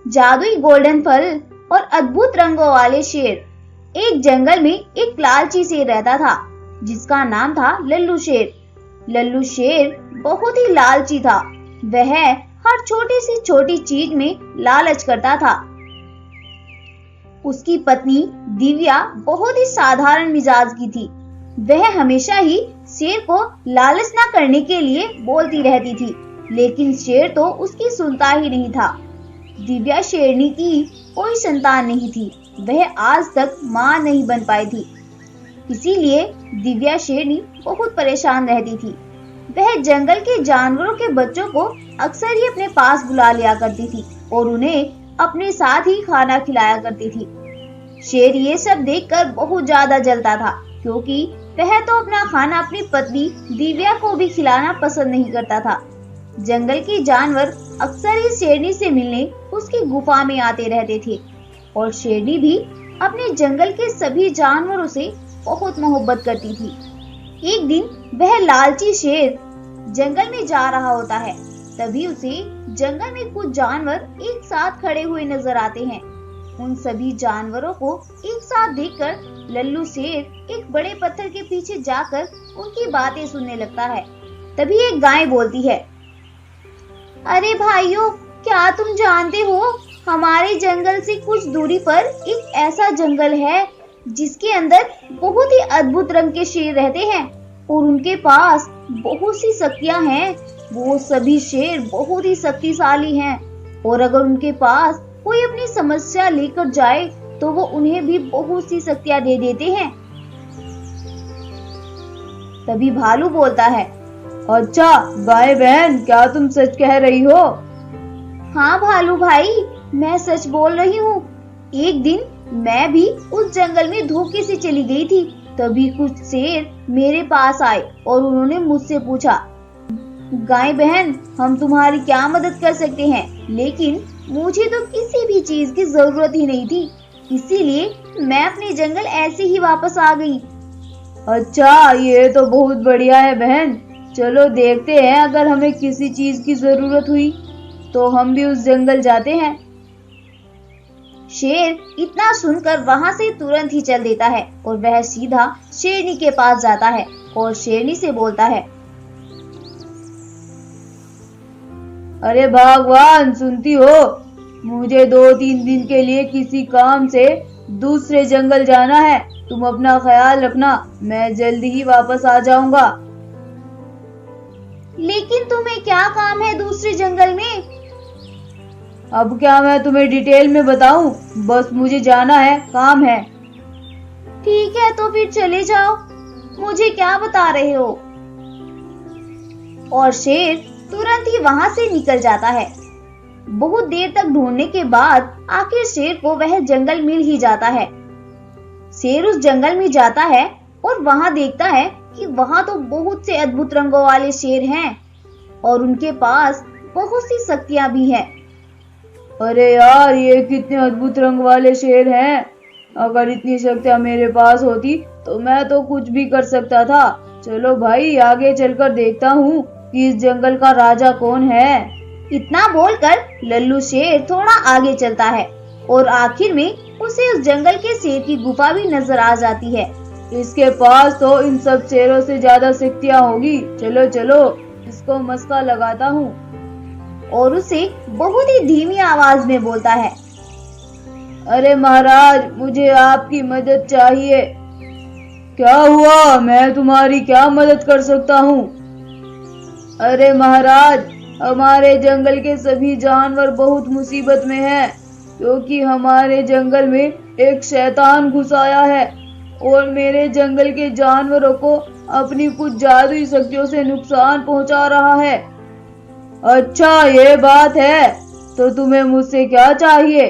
जादुई गोल्डन फल और अद्भुत रंगों वाले शेर। एक जंगल में एक लालची शेर रहता था जिसका नाम था लल्लू शेर। लल्लू शेर बहुत ही लालची था। वह हर छोटी सी छोटी चीज में लालच करता था। उसकी पत्नी दिव्या बहुत ही साधारण मिजाज की थी। वह हमेशा ही शेर को लालच न करने के लिए बोलती रहती थी, लेकिन शेर तो उसकी सुनता ही नहीं था। दिव्या शेरनी की कोई संतान नहीं थी। वह आज तक मां नहीं बन पाई थी। इसीलिए दिव्या शेरनी बहुत परेशान रहती थी। वह जंगल के जानवरों के बच्चों को अक्सर ही अपने पास बुला लिया करती थी और उन्हें अपने साथ ही खाना खिलाया करती थी। शेर ये सब देखकर बहुत ज्यादा जलता था, क्योंकि वह तो अपना खाना अपनी पत्नी दिव्या को भी खिलाना पसंद नहीं करता था। जंगल के जानवर अक्सर ही शेरनी से मिलने उसकी गुफा में आते रहते थे और शेरनी भी अपने जंगल के सभी जानवरों से बहुत मोहब्बत करती थी। एक दिन वह लालची शेर जंगल में जा रहा होता है। तभी उसे जंगल में कुछ जानवर एक साथ खड़े हुए नजर आते हैं। उन सभी जानवरों को एक साथ देखकर लल्लू शेर एक बड़े पत्थर के पीछे जाकर उनकी बातें सुनने लगता है। तभी एक गाय बोलती है, अरे भाइयों, क्या तुम जानते हो, हमारे जंगल से कुछ दूरी पर एक ऐसा जंगल है जिसके अंदर बहुत ही अद्भुत रंग के शेर रहते हैं और उनके पास बहुत सी शक्तियां हैं। वो सभी शेर बहुत ही शक्तिशाली हैं और अगर उनके पास कोई अपनी समस्या लेकर जाए तो वो उन्हें भी बहुत सी शक्तियां दे देते हैं। तभी भालू बोलता है, अच्छा गाय बहन, क्या तुम सच कह रही हो? हाँ भालू भाई, मैं सच बोल रही हूँ। एक दिन मैं भी उस जंगल में धोखे से चली गई थी। तभी कुछ शेर मेरे पास आए और उन्होंने मुझसे पूछा, गाय बहन, हम तुम्हारी क्या मदद कर सकते हैं? लेकिन मुझे तो किसी भी चीज की जरूरत ही नहीं थी, इसीलिए मैं अपने जंगल ऐसे ही वापस आ गई। अच्छा, ये तो बहुत बढ़िया है बहन। चलो देखते हैं, अगर हमें किसी चीज की जरूरत हुई तो हम भी उस जंगल जाते हैं। शेर इतना सुनकर वहां से तुरंत ही चल देता है और वह सीधा शेरनी के पास जाता है और शेरनी से बोलता है, अरे भगवान, सुनती हो? मुझे 2-3 दिन के लिए किसी काम से दूसरे जंगल जाना है। तुम अपना ख्याल रखना, मैं जल्दी ही वापस आ जाऊंगा। लेकिन तुम्हें क्या काम है दूसरे जंगल में? अब क्या मैं तुम्हें डिटेल में बताऊं? बस मुझे जाना है, काम है। ठीक है, तो फिर चले जाओ, मुझे क्या बता रहे हो? और शेर तुरंत ही वहां से निकल जाता है। बहुत देर तक ढूंढने के बाद आखिर शेर को वह जंगल मिल ही जाता है। शेर उस जंगल में जाता है और वहां देखता है कि वहां तो बहुत से अद्भुत रंगों वाले शेर हैं और उनके पास बहुत सी शक्तियां भी हैं। अरे यार, ये कितने अद्भुत रंग वाले शेर हैं। अगर इतनी शक्तियां मेरे पास होती तो मैं तो कुछ भी कर सकता था। चलो भाई, आगे चलकर देखता हूँ कि इस जंगल का राजा कौन है। इतना बोलकर लल्लू शेर थोड़ा आगे चलता है और आखिर में उसे उस जंगल के शेर की गुफा भी नजर आ जाती है। इसके पास तो इन सब शेरों से ज्यादा शक्तियां होगी। चलो चलो, इसको मस्का लगाता हूँ। और उसे बहुत ही धीमी आवाज में बोलता है, अरे महाराज, मुझे आपकी मदद चाहिए। क्या हुआ? मैं तुम्हारी क्या मदद कर सकता हूँ? अरे महाराज, हमारे जंगल के सभी जानवर बहुत मुसीबत में हैं, क्योंकि हमारे जंगल में एक शैतान घुस आया है और मेरे जंगल के जानवरों को अपनी कुछ जादुई शक्तियों से नुकसान पहुंचा रहा है। अच्छा, ये बात है, तो तुम्हें मुझसे क्या चाहिए?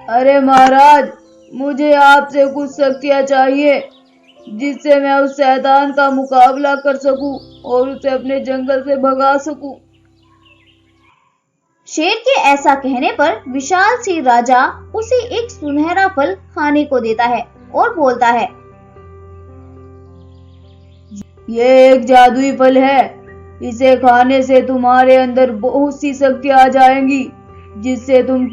अरे महाराज, मुझे आपसे कुछ शक्तियां चाहिए जिससे मैं उस शैतान का मुकाबला कर सकूं और उसे अपने जंगल से भगा सकूं। शेर के ऐसा कहने पर विशाल सिंह राजा उसे एक सुनहरा फल खाने को देता है और बोलता है, ये एक जादुई फल है, इसे खाने से तुम्हारे अंदर बहुत सी शक्तियां आ जाएंगी जिससे तुम